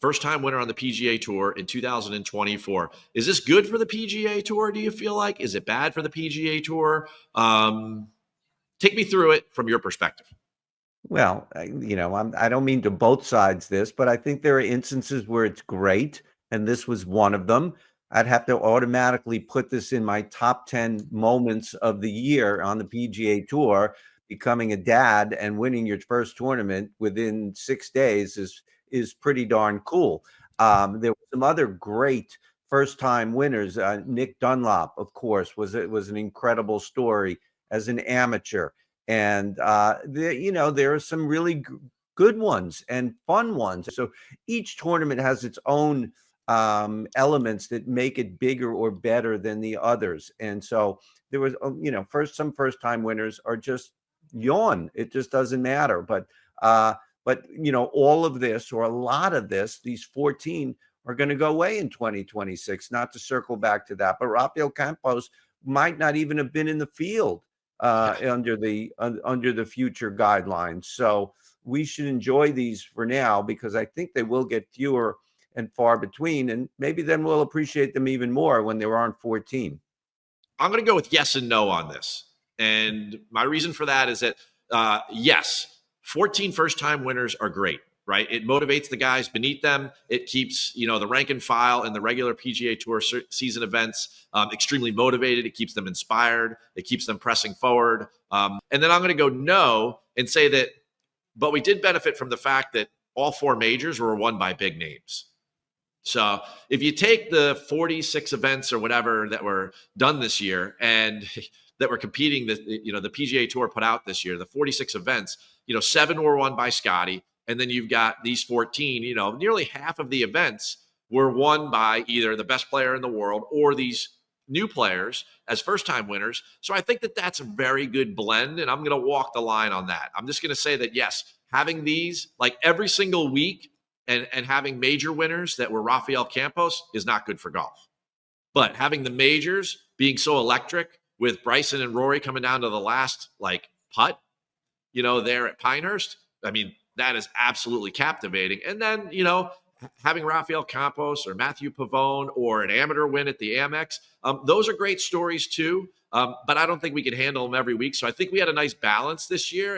first-time winner on the PGA Tour in 2024. Is this good for the PGA Tour, do you feel like? Is it bad for the PGA Tour? Take me through it from your perspective. Well, I don't mean to both sides this, but I think there are instances where it's great, and this was one of them. I'd have to automatically put this in my top 10 moments of the year on the PGA Tour. Becoming a dad and winning your first tournament within 6 days is pretty darn cool. There were some other great first-time winners. Nick Dunlop, of course, was an incredible story as an amateur. And there are some really good ones and fun ones. So each tournament has its own elements that make it bigger or better than the others. And so there was, some first-time winners are just yawn. It just doesn't matter. But all of this, or a lot of this, these 14 are going to go away in 2026. Not to circle back to that, but Rafael Campos might not even have been in the field under the future guidelines. So we should enjoy these for now, because I think they will get fewer and far between, and maybe then we'll appreciate them even more when there aren't 14. I'm going to go with yes and no on this. And my reason for that is that, yes, 14 first-time winners are great, right? It motivates the guys beneath them. It keeps, the rank and file in the regular PGA Tour season events extremely motivated. It keeps them inspired. It keeps them pressing forward. And then I'm going to go no and say that, but we did benefit from the fact that all 4 majors were won by big names. So if you take the 46 events or whatever that were done this year and that were competing, the PGA Tour put out this year, the 46 events, 7 were won by Scotty. And then you've got these 14, nearly half of the events were won by either the best player in the world or these new players as first-time winners. So I think that that's a very good blend, and I'm going to walk the line on that. I'm just going to say that, yes, having these like every single week and having major winners that were Rafael Campos is not good for golf. But having the majors being so electric with Bryson and Rory coming down to the last putt, there at Pinehurst, I mean, that is absolutely captivating. And then, having Rafael Campos or Matthew Pavone or an amateur win at the Amex, those are great stories too. But I don't think we can handle them every week. So I think we had a nice balance this year.